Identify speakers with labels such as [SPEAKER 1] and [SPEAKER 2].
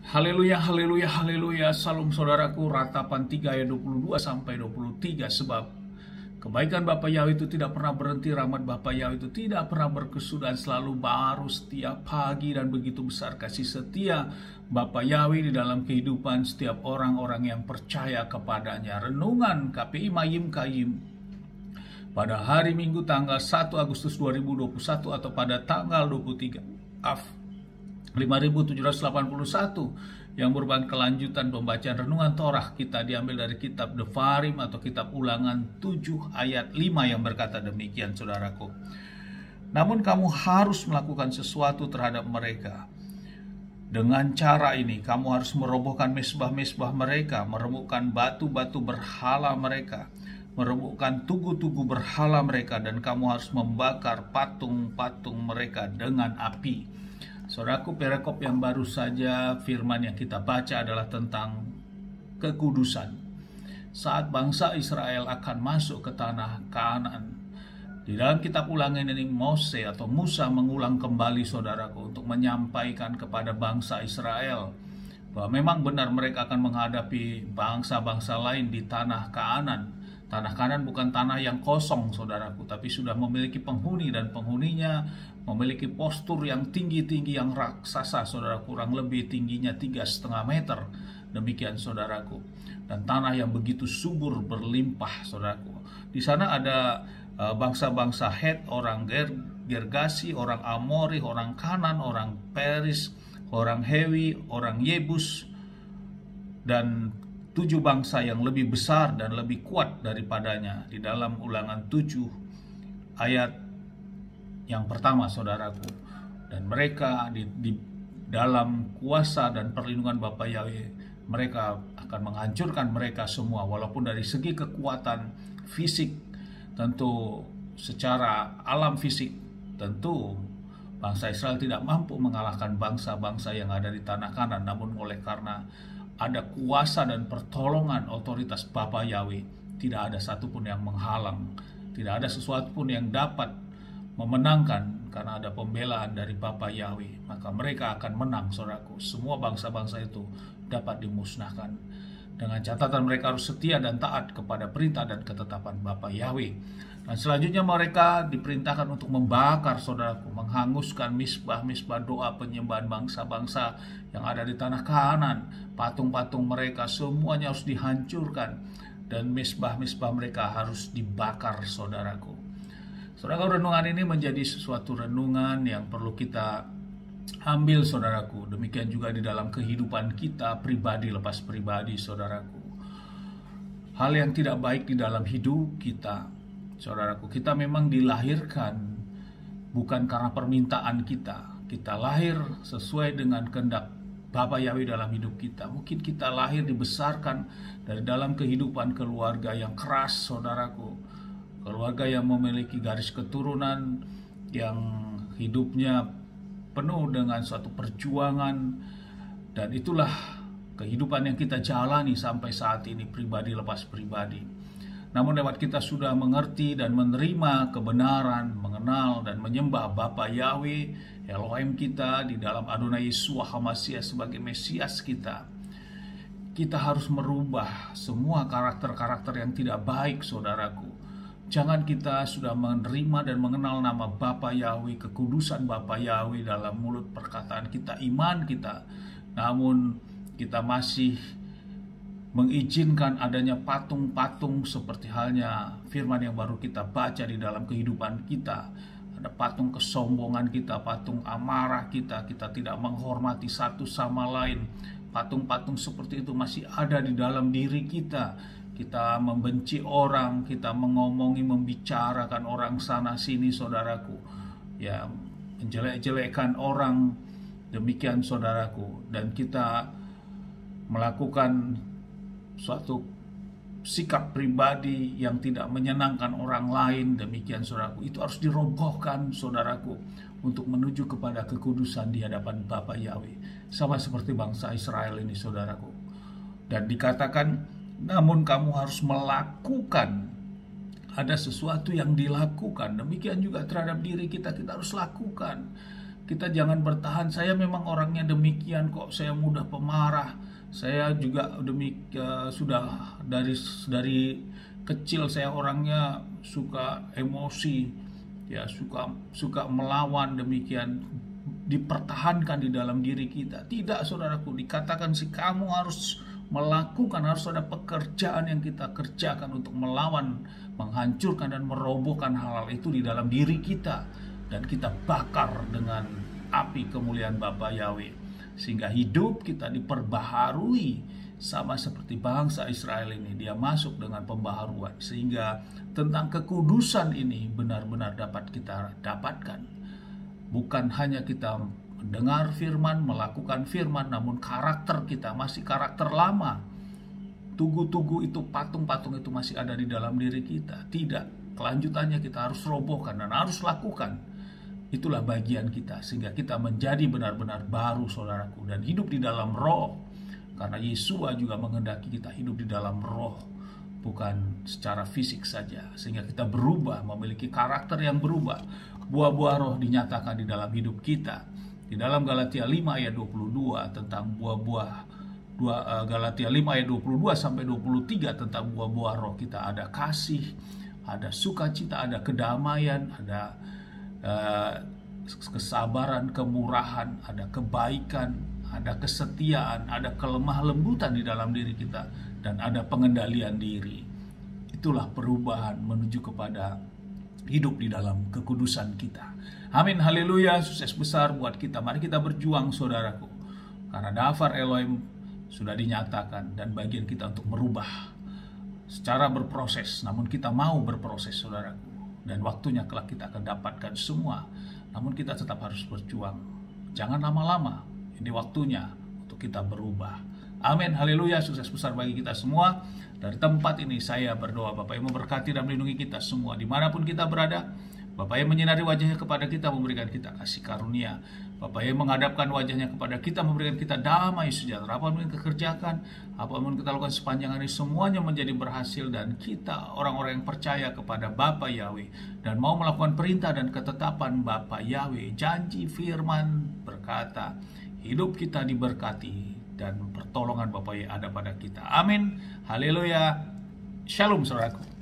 [SPEAKER 1] Haleluya, haleluya, haleluya. Salam saudaraku, Ratapan 3 ayat 22 sampai 23. Sebab kebaikan Bapa Yahweh itu tidak pernah berhenti, rahmat Bapa Yahweh itu tidak pernah berkesudahan, selalu baru setiap pagi, dan begitu besar kasih setia Bapa Yahweh di dalam kehidupan setiap orang-orang yang percaya kepadanya. Renungan KPI Mayim Kayim pada hari Minggu tanggal 1 Agustus 2021 atau pada tanggal 23 Af 5781 yang merupakan kelanjutan pembacaan renungan Torah kita, diambil dari kitab Devarim atau kitab Ulangan 7 ayat 5 yang berkata demikian, saudaraku. Namun kamu harus melakukan sesuatu terhadap mereka. Dengan cara ini kamu harus merobohkan mesbah-mesbah mereka, meremukkan batu-batu berhala mereka, meremukkan tugu-tugu berhala mereka, dan kamu harus membakar patung-patung mereka dengan api. Saudaraku, perikop yang baru saja firman yang kita baca adalah tentang kekudusan. Saat bangsa Israel akan masuk ke tanah Kanaan, di dalam kitab Ulangan ini Mose atau Musa mengulang kembali, saudaraku, untuk menyampaikan kepada bangsa Israel bahwa memang benar mereka akan menghadapi bangsa-bangsa lain di tanah Kanaan. Tanah Kanaan bukan tanah yang kosong, saudaraku, tapi sudah memiliki penghuni, dan penghuninya memiliki postur yang tinggi-tinggi, yang raksasa, saudara, kurang lebih tingginya 3,5 meter. Demikian, saudaraku. Dan tanah yang begitu subur berlimpah, saudaraku. Di sana ada bangsa-bangsa Het, orang Gergasi, orang Amori, orang Kanan, orang Peris, orang Hewi, orang Yebus, dan 7 bangsa yang lebih besar dan lebih kuat daripadanya di dalam Ulangan 7 ayat yang pertama, saudaraku. Dan mereka di dalam kuasa dan perlindungan Bapa Yahweh, mereka akan menghancurkan mereka semua. Walaupun dari segi kekuatan fisik, tentu secara alam fisik, tentu bangsa Israel tidak mampu mengalahkan bangsa-bangsa yang ada di tanah Kanaan. Namun oleh karena ada kuasa dan pertolongan otoritas Bapa Yahweh, tidak ada satupun yang menghalang, tidak ada sesuatu pun yang dapat memenangkan, karena ada pembelaan dari Bapa Yahweh. Maka mereka akan menang, saudaraku. Semua bangsa-bangsa itu dapat dimusnahkan. Dengan catatan mereka harus setia dan taat kepada perintah dan ketetapan Bapa Yahweh. Dan selanjutnya mereka diperintahkan untuk membakar, saudaraku, menghanguskan misbah-misbah doa penyembahan bangsa-bangsa yang ada di tanah Kanaan. Patung-patung mereka semuanya harus dihancurkan, dan misbah-misbah mereka harus dibakar, saudaraku. Saudara, renungan ini menjadi sesuatu renungan yang perlu kita ambil, saudaraku. Demikian juga di dalam kehidupan kita pribadi, lepas pribadi, saudaraku. Hal yang tidak baik di dalam hidup kita, saudaraku, kita memang dilahirkan bukan karena permintaan kita. Kita lahir sesuai dengan kehendak Bapa Yahweh dalam hidup kita. Mungkin kita lahir dibesarkan dari dalam kehidupan keluarga yang keras, saudaraku. Keluarga yang memiliki garis keturunan yang hidupnya penuh dengan suatu perjuangan, dan itulah kehidupan yang kita jalani sampai saat ini, pribadi lepas pribadi. Namun lewat kita sudah mengerti dan menerima kebenaran, mengenal dan menyembah Bapa Yahweh, Elohim kita di dalam Adonai Yeshua HaMashiach sebagai Mesias kita. Kita harus merubah semua karakter-karakter yang tidak baik, saudaraku. Jangan kita sudah menerima dan mengenal nama Bapa Yahweh, kekudusan Bapa Yahweh dalam mulut perkataan kita, iman kita, namun kita masih mengizinkan adanya patung-patung seperti halnya firman yang baru kita baca di dalam kehidupan kita. Ada patung kesombongan kita, patung amarah kita, kita tidak menghormati satu sama lain. Patung-patung seperti itu masih ada di dalam diri kita. Kita membenci orang, kita mengomongi, membicarakan orang sana sini, saudaraku. Ya, menjelek-jelekkan orang, demikian, saudaraku. Dan kita melakukan suatu sikap pribadi yang tidak menyenangkan orang lain, demikian, saudaraku. Itu harus dirobohkan, saudaraku, untuk menuju kepada kekudusan di hadapan Bapa Yahweh. Sama seperti bangsa Israel ini, saudaraku. Dan dikatakan, namun kamu harus melakukan. Ada sesuatu yang dilakukan. Demikian juga terhadap diri kita, kita harus lakukan. Kita jangan bertahan, saya memang orangnya demikian kok, saya mudah pemarah, saya juga sudah dari kecil saya orangnya suka emosi, ya suka melawan, demikian dipertahankan di dalam diri kita. Tidak, saudaraku, dikatakan sih kamu harus melakukan, harus ada pekerjaan yang kita kerjakan untuk melawan, menghancurkan dan merobohkan hal-hal itu di dalam diri kita, dan kita bakar dengan api kemuliaan Bapa Yahweh, sehingga hidup kita diperbaharui sama seperti bangsa Israel ini. Dia masuk dengan pembaharuan, sehingga tentang kekudusan ini benar-benar dapat kita dapatkan. Bukan hanya kita mendengar firman, melakukan firman, namun karakter kita masih karakter lama. Tugu-tugu itu, patung-patung itu masih ada di dalam diri kita. Tidak, kelanjutannya kita harus robohkan dan harus lakukan. Itulah bagian kita, sehingga kita menjadi benar-benar baru, saudaraku, dan hidup di dalam roh. Karena Yesua juga menghendaki kita hidup di dalam roh, bukan secara fisik saja, sehingga kita berubah, memiliki karakter yang berubah. Buah-buah roh dinyatakan di dalam hidup kita. Di dalam Galatia 5 ayat 22 tentang buah-buah, Galatia 5 ayat 22 sampai 23 tentang buah-buah roh kita, ada kasih, ada sukacita, ada kedamaian, ada kesabaran, kemurahan, ada kebaikan, ada kesetiaan, ada kelemah lembutan di dalam diri kita, dan ada pengendalian diri. Itulah perubahan menuju kepada hidup di dalam kekudusan kita. Amin, haleluya, sukses besar buat kita. Mari kita berjuang, saudaraku, karena Dafar Elohim sudah dinyatakan, dan bagian kita untuk merubah secara berproses. Namun kita mau berproses, saudaraku, dan waktunya kelak kita akan dapatkan semua. Namun kita tetap harus berjuang. Jangan lama-lama. Ini waktunya untuk kita berubah. Amin, haleluya, sukses besar bagi kita semua. Dari tempat ini saya berdoa, Bapak yang memberkati dan melindungi kita semua dimanapun kita berada. Bapak yang menyinari wajahnya kepada kita, memberikan kita kasih karunia. Bapak yang menghadapkan wajahnya kepada kita, memberikan kita damai sejahtera. Apapun yang kita kerjakan, apapun kita lakukan sepanjang hari, semuanya menjadi berhasil. Dan kita orang-orang yang percaya kepada Bapa Yahweh dan mau melakukan perintah dan ketetapan Bapa Yahweh. Janji firman berkata, hidup kita diberkati dan pertolongan Bapa Yahweh ada pada kita. Amin, haleluya, shalom, saudaraku.